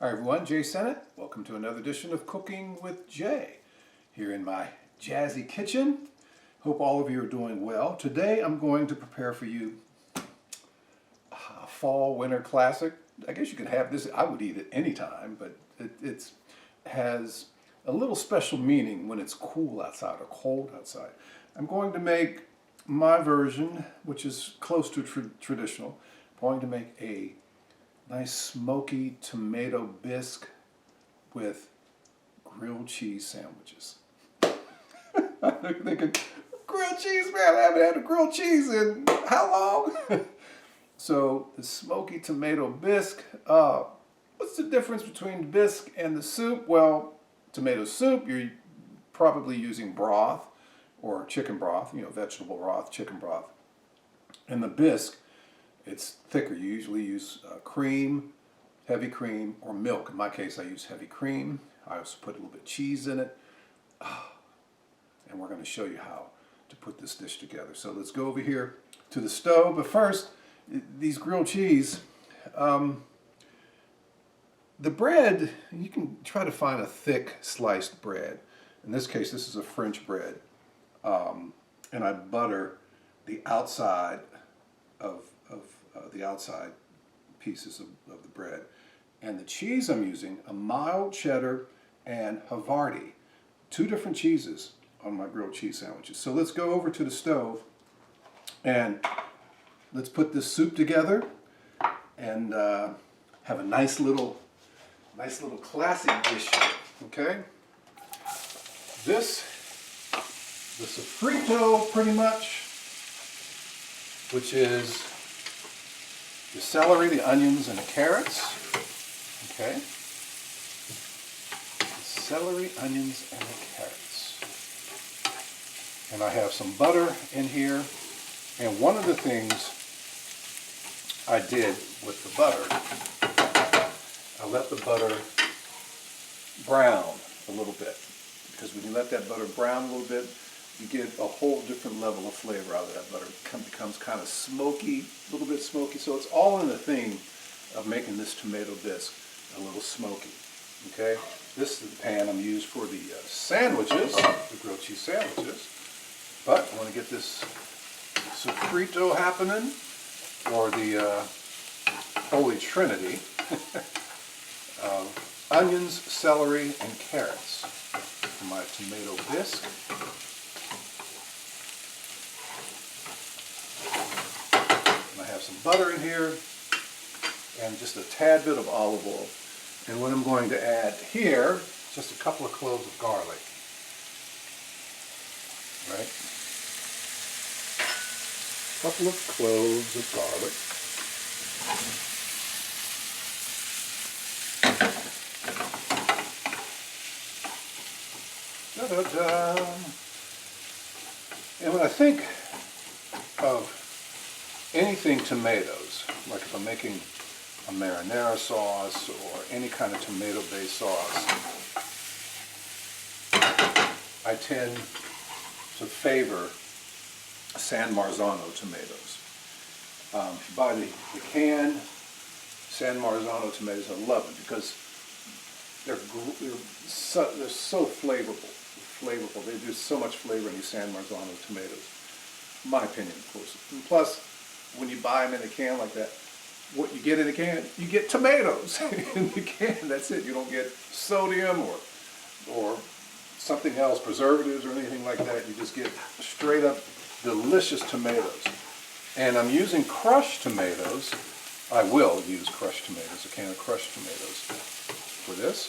Hi everyone, Jay Sennett. Welcome to another edition of Cooking with Jay here in my jazzy kitchen. Hope all of you are doing well. Today I'm going to prepare for you a fall winter classic. I guess you could have this, I would eat it anytime, but it has a little special meaning when it's cool outside or cold outside. I'm going to make my version, which is close to traditional. I'm going to make a nice smoky tomato bisque with grilled cheese sandwiches. I'm thinking, grilled cheese, man, I haven't had a grilled cheese in how long? So the smoky tomato bisque, what's the difference between the bisque and the soup? Well, tomato soup, you're probably using broth or chicken broth, vegetable broth, chicken broth. And the bisque, it's thicker. You usually use cream, heavy cream, or milk. In my case, I use heavy cream. I also put a little bit of cheese in it. And we're going to show you how to put this dish together. So let's go over here to the stove. But first, these grilled cheese, the bread, you can try to find a thick sliced bread. In this case, this is a French bread. And I butter the outside of the outside pieces of the bread. And the cheese I'm using, a mild cheddar and Havarti, two different cheeses on my grilled cheese sandwiches. So let's go over to the stove and let's put this soup together and have a nice little classic dish here, okay? The sofrito pretty much, which is the celery, the onions, and the carrots. Okay. The celery, onions, and the carrots. And I have some butter in here. And one of the things I did with the butter, I let the butter brown a little bit. Because when you let that butter brown a little bit, you get a whole different level of flavor out of that butter. It becomes kind of smoky, a little bit smoky. So it's all in the theme of making this tomato bisque a little smoky. Okay, this is the pan I'm used for the sandwiches, the grilled cheese sandwiches. But I want to get this sofrito happening, or the Holy Trinity. Onions, celery, and carrots for my tomato bisque. I have some butter in here and just a tad bit of olive oil. And what I'm going to add here, just a couple of cloves of garlic. Right? A couple of cloves of garlic. Da-da-da. And when I think of anything tomatoes, like if I'm making a marinara sauce or any kind of tomato-based sauce, I tend to favor San Marzano tomatoes. If you buy the canned San Marzano tomatoes, I love it because they're so flavorful. They do so much flavor in these San Marzano tomatoes. My opinion, of course. And plus, when you buy them in a can like that, what you get in a can, you get tomatoes in the can. That's it. You don't get sodium or something else, preservatives or anything like that. You just get straight up delicious tomatoes. And I'm using crushed tomatoes. I will use crushed tomatoes, a can of crushed tomatoes for this.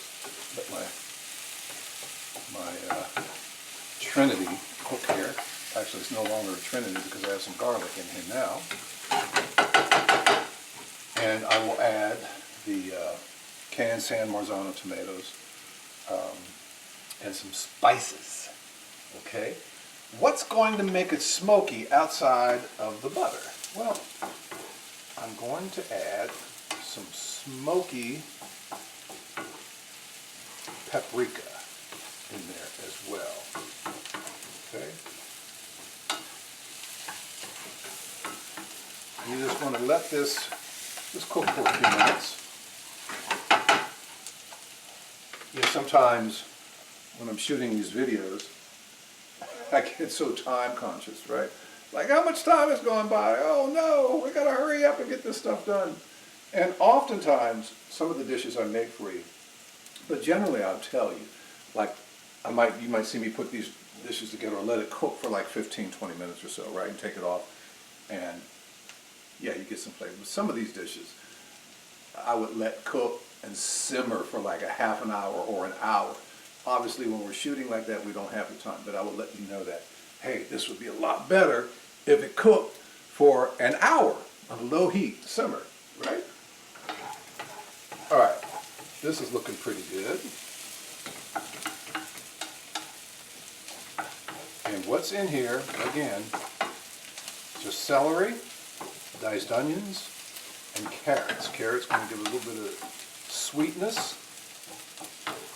Let my Trinity cook here. Actually, it's no longer a Trinity because I have some garlic in here now. And I will add the canned San Marzano tomatoes and some spices. Okay? What's going to make it smoky outside of the butter? Well, I'm going to add some smoky paprika in there as well. Okay? You just want to let this cook for a few minutes. You know, sometimes when I'm shooting these videos, I get so time conscious, right? Like, how much time is going by? Oh no, we gotta hurry up and get this stuff done. And oftentimes, some of the dishes I make for you, but generally I'll tell you, like, you might see me put these dishes together or let it cook for like 15, 20 minutes or so, right? And take it off, and yeah, you get some flavor. But some of these dishes, I would let cook and simmer for like a half an hour or an hour. Obviously, when we're shooting like that, we don't have the time, but I will let you know that, hey, this would be a lot better if it cooked for an hour on low heat, simmer, right? All right, this is looking pretty good. And what's in here, again, just celery, diced onions, and carrots. Carrots going to give a little bit of sweetness.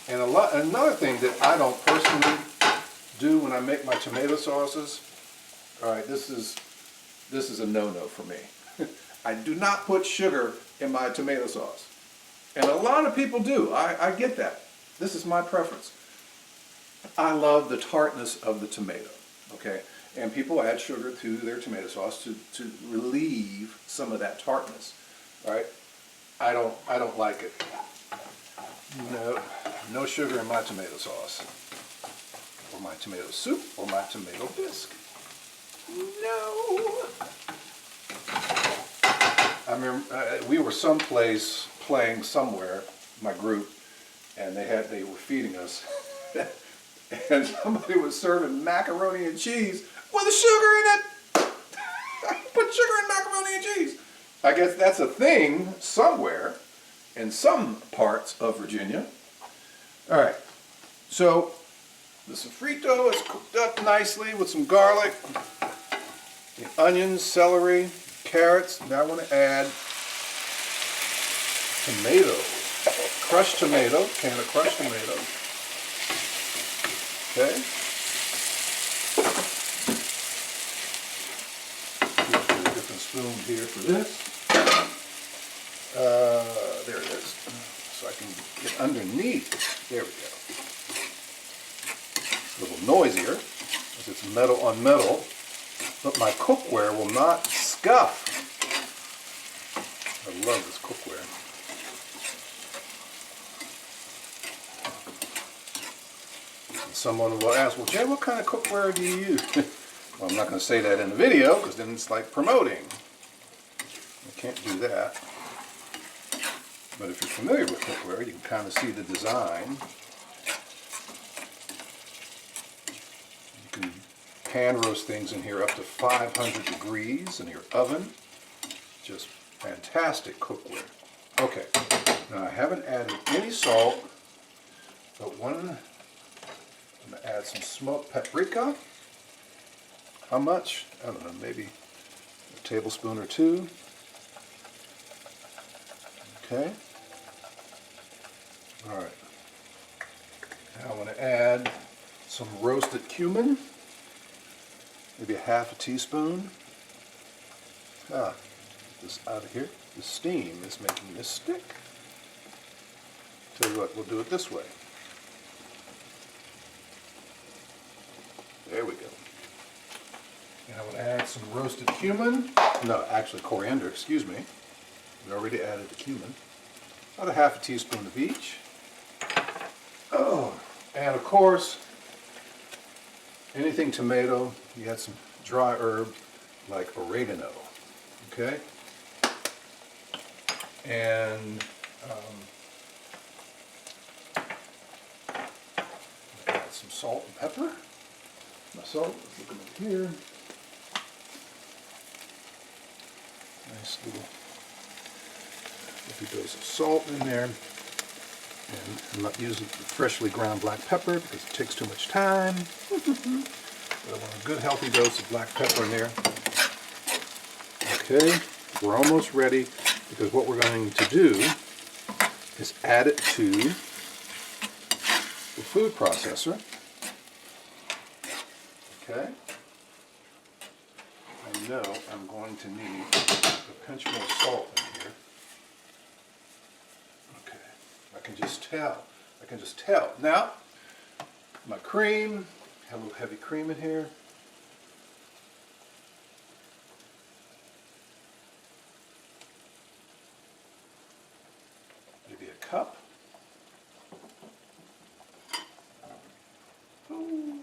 And another thing that I don't personally do when I make my tomato sauces, all right, this is a no-no for me. I do not put sugar in my tomato sauce. And a lot of people do. I get that. This is my preference. I love the tartness of the tomato, okay? And people add sugar to their tomato sauce to relieve some of that tartness, right? I don't like it. No sugar in my tomato sauce, or my tomato soup, or my tomato bisque. No. I remember we were someplace playing somewhere, my group, and they were feeding us, and somebody was serving macaroni and cheese with sugar in it. Put sugar in macaroni and cheese. I guess that's a thing somewhere in some parts of Virginia. All right, so the sofrito is cooked up nicely with some garlic, the onions, celery, carrots. Now I want to add tomato, crushed tomato, can of crushed tomato. Okay. Get a different spoon here for this. There it is. So I can get underneath. There we go. A little noisier, because it's metal on metal, but my cookware will not scuff. I love this cookware. And someone will ask, well, Jay, what kind of cookware do you use? Well, I'm not going to say that in the video, because then it's like promoting. I can't do that. But if you're familiar with cookware, you can kind of see the design. You can pan roast things in here up to 500 degrees in your oven. Just fantastic cookware. Okay, now I haven't added any salt, but I'm going to add some smoked paprika. How much? I don't know, maybe a tablespoon or two. Okay. All right. Now I want to add some roasted cumin, maybe a half a teaspoon. Get this out of here. The steam is making this stick. Tell you what, we'll do it this way. There we go. And I want to add some roasted cumin. No, actually coriander, excuse me. We already added the cumin. About a half a teaspoon of each. Oh, and of course, anything tomato, you add some dry herb like oregano. Okay? And add some salt and pepper. My salt is looking over here. Nice little dose of salt in there. And I'm not using freshly ground black pepper because it takes too much time. But I want a good healthy dose of black pepper in there. Okay, we're almost ready because what we're going to do is add it to the food processor. Okay. I know I'm going to need a pinch more salt in here. Okay, I can just tell I can just tell. Now, my cream, have a little heavy cream in here. Maybe a cup. Ooh.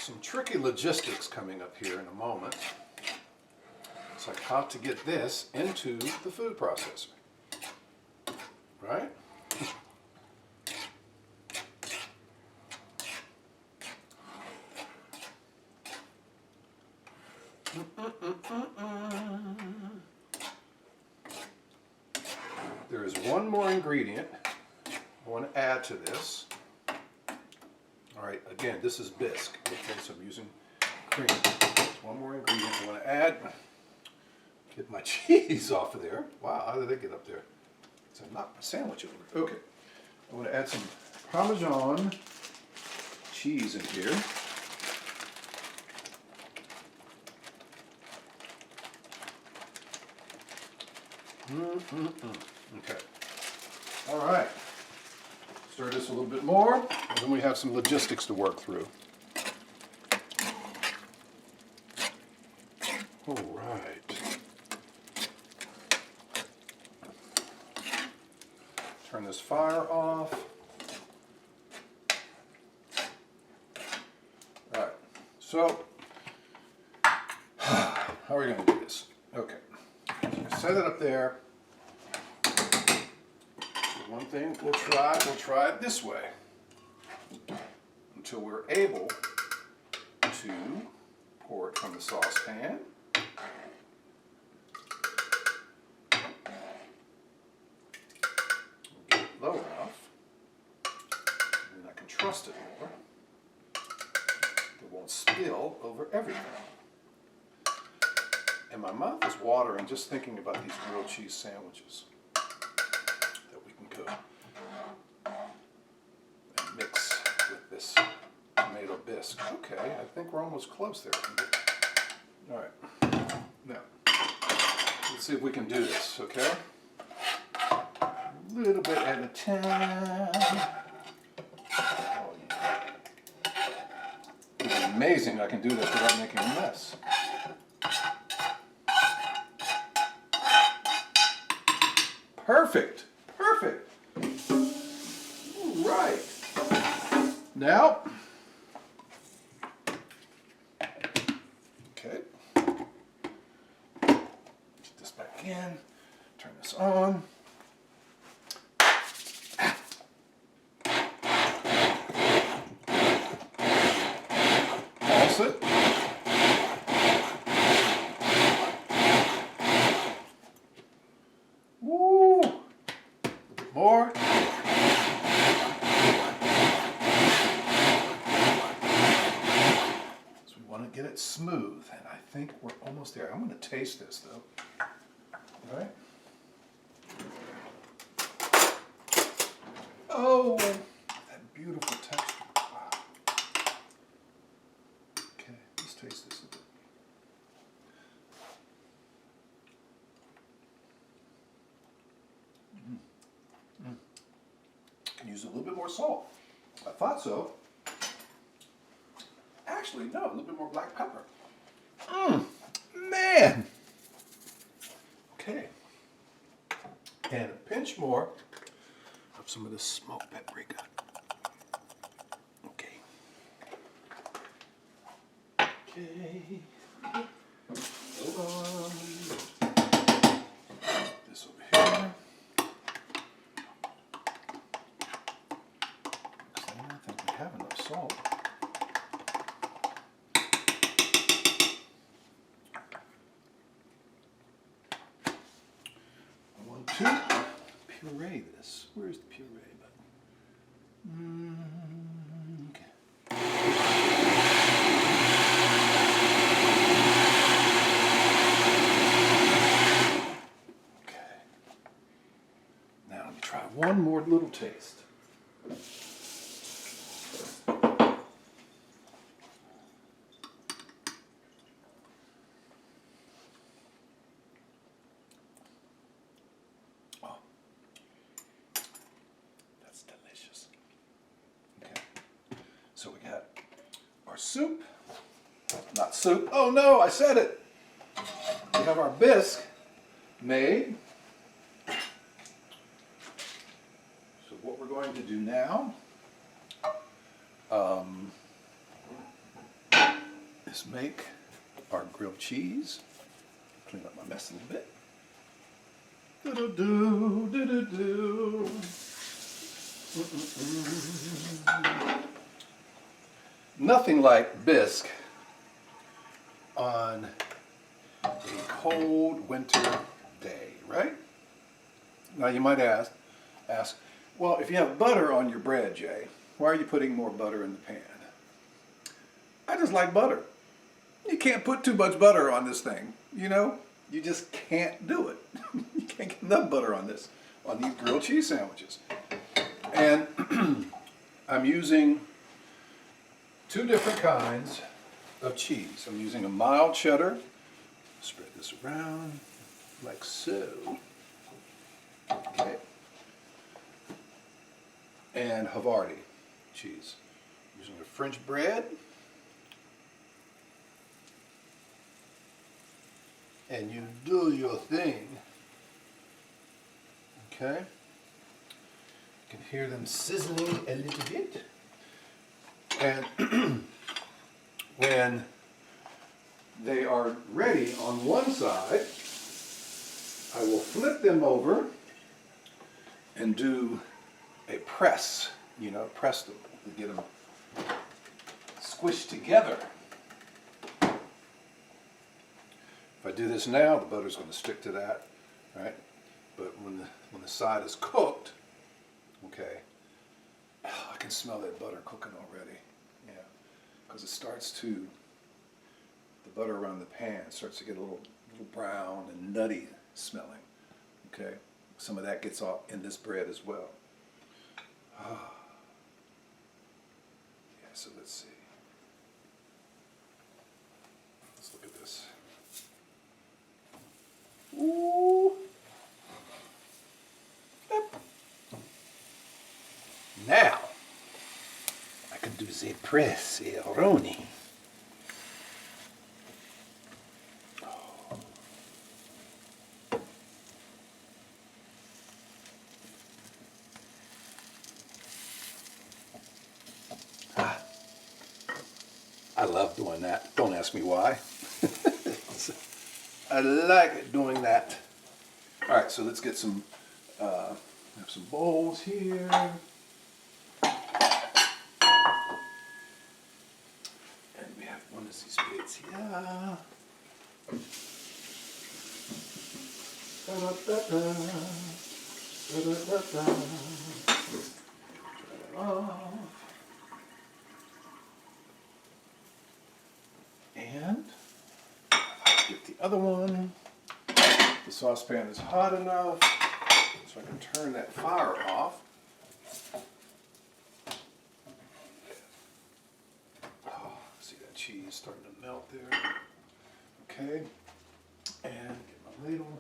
Some tricky logistics coming up here in a moment. It's like how to get this into the food processor, right? There is one more ingredient I want to add to this. All right, again, this is bisque. Okay, so I'm using cream. There's one more ingredient I want to add. Get my cheese off of there. Wow, how did they get up there? So I knocked my sandwich over. Okay, I want to add some Parmesan cheese in here. Okay. All right. Stir this a little bit more, and then we have some logistics to work through. All right. Turn this fire off. All right. So, how are we going to do this? Okay. Set it up there. One thing we'll try it this way until we're able to pour it from the saucepan. Get it low enough, and then I can trust it more. It won't spill over everything. And my mouth is watering just thinking about these grilled cheese sandwiches. And mix with this tomato bisque. Okay, I think we're almost close there. All right, now let's see if we can do this. Okay, a little bit at a time. Oh, yeah. It's amazing I can do this without making a mess. Perfect. Perfect. All right. Now, okay. Put this back in. Turn this on. Pulse it. Woo! A little bit more. Get it smooth, and I think we're almost there. I'm going to taste this though. All right. Oh, that beautiful texture. Wow. Okay, let's taste this a bit. Can use a little bit more salt. I thought so. Actually, no, a little bit more black pepper. Man! Okay. And a pinch more of some of this smoked paprika. Okay. Okay. Hold on. This over here. Because I don't think we have enough salt. Puree this. Where's the puree button? Okay. Okay. Now let me try one more little taste. soup. Not soup. Oh no, I said it. We have our bisque made. So what we're going to do now is make our grilled cheese. Clean up my mess a little bit. Do-do-do, do-do-do. Nothing like bisque on a cold winter day, right? Now you might ask, well, if you have butter on your bread, Jay, why are you putting more butter in the pan? I just like butter. You can't put too much butter on this thing, you know? You just can't do it. You can't get enough butter on this, on these grilled cheese sandwiches. And I'm using two different kinds of cheese. I'm using a mild cheddar. Spread this around like so. Okay. And Havarti cheese. Using a French bread. And you do your thing. Okay. You can hear them sizzling a little bit. And when they are ready on one side, I will flip them over and do a press, you know, press them to get them squished together. If I do this now, the butter's going to stick to that, right? But when the side is cooked, okay, I can smell that butter cooking already, yeah, because it starts to, the butter around the pan starts to get a little brown and nutty smelling, okay? Some of that gets off in this bread as well. Yeah, so let's see. Let's look at this. Ooh. Yep. Now, I can do the press, Roni. I love doing that. Don't ask me why. I like doing that. All right, so let's get some, have some bowls here. And we have one of these bits here. Da-da-da-da. Da-da-da-da. Turn it off. And get the other one. The saucepan is hot enough so I can turn that fire off. Oh, see that cheese starting to melt there. Okay, and get my ladle.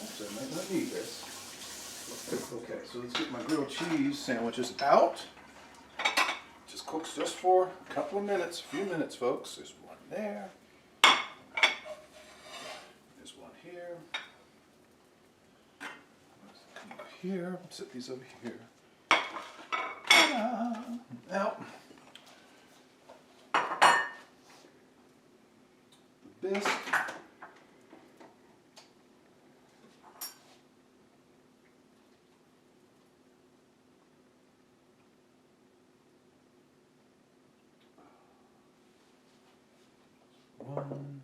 Oops, I might not need this. Okay, so let's get my grilled cheese sandwiches out. Just cooks just for a couple of minutes, a few minutes, folks. There's one there. There's one here. Come over here. Set these over here. Now, the bisque. One.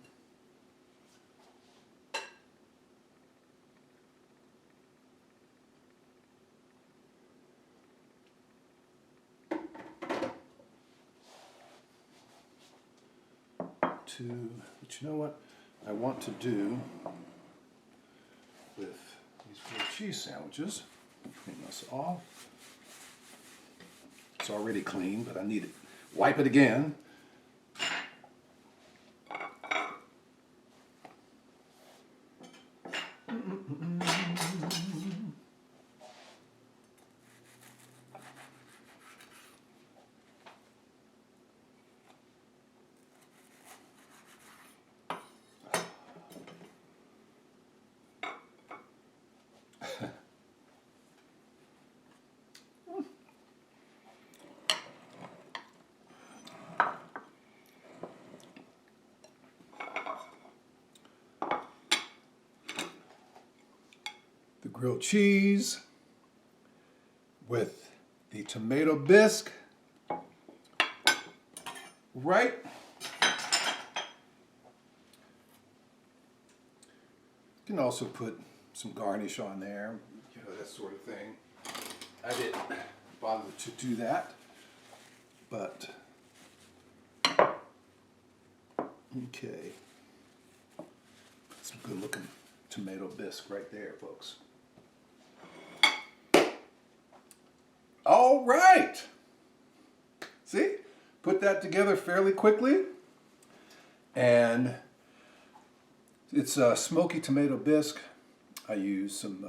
Two. But you know what I want to do with these grilled cheese sandwiches? Clean this off. It's already clean, but I need it. Wipe it again. grilled cheese with the tomato bisque. Right. You can also put some garnish on there, you know, that sort of thing. I didn't bother to do that, but okay. Some good looking tomato bisque right there, folks. All right. See? Put that together fairly quickly. And it's a smoky tomato bisque. I use some,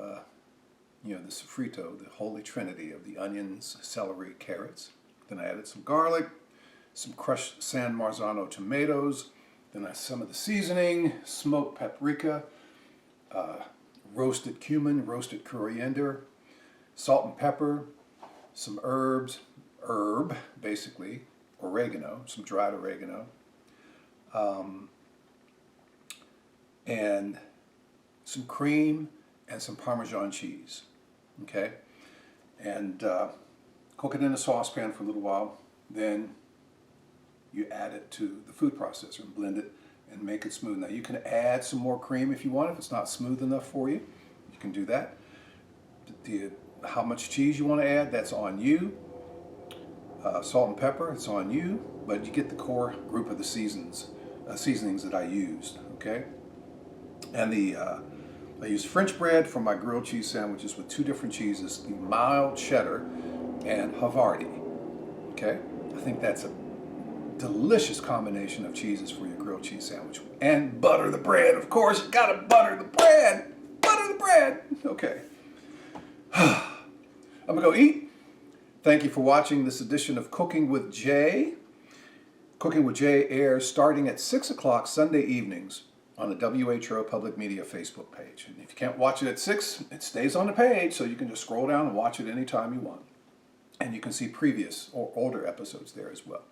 you know, the sofrito, the holy trinity of the onions, celery, carrots. Then I added some garlic, some crushed San Marzano tomatoes. Then some of the seasoning, smoked paprika, roasted cumin, roasted coriander, salt and pepper, some herb basically, oregano, some dried oregano, and some cream and some Parmesan cheese. Okay, and cook it in a saucepan for a little while. Then you add it to the food processor and blend it and make it smooth. Now you can add some more cream if you want. If it's not smooth enough for you, you can do that. How much cheese you want to add, that's on you. Salt and pepper, it's on you. But you get the core group of the seasonings that I used. Okay, and I use French bread for my grilled cheese sandwiches with two different cheeses, the mild cheddar and Havarti. Okay, I think that's a delicious combination of cheeses for your grilled cheese sandwich. And butter the bread, of course. You gotta butter the bread. Butter the bread. Okay. I'm gonna go eat. Thank you for watching this edition of Cooking with Jay. Cooking with Jay airs starting at 6 o'clock Sunday evenings on the WHRO Public Media Facebook page. And if you can't watch it at 6, it stays on the page, so you can just scroll down and watch it anytime you want. And you can see previous or older episodes there as well.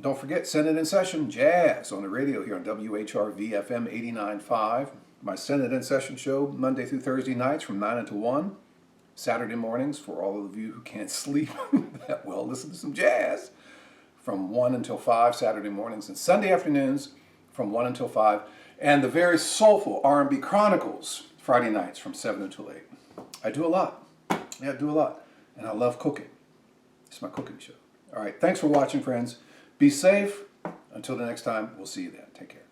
Don't forget, Senate in Session, Jazz on the radio here on WHRV FM 89.5. My Senate in Session show Monday through Thursday nights from 9 until 1. Saturday mornings for all of you who can't sleep that well, listen to some jazz from 1 until 5 Saturday mornings, and Sunday afternoons from 1 until 5. And the very soulful R&B Chronicles Friday nights from 7 until 8. I do a lot. Yeah, I do a lot. And I love cooking. It's my cooking show. All right, thanks for watching, friends. Be safe. Until the next time, we'll see you then. Take care.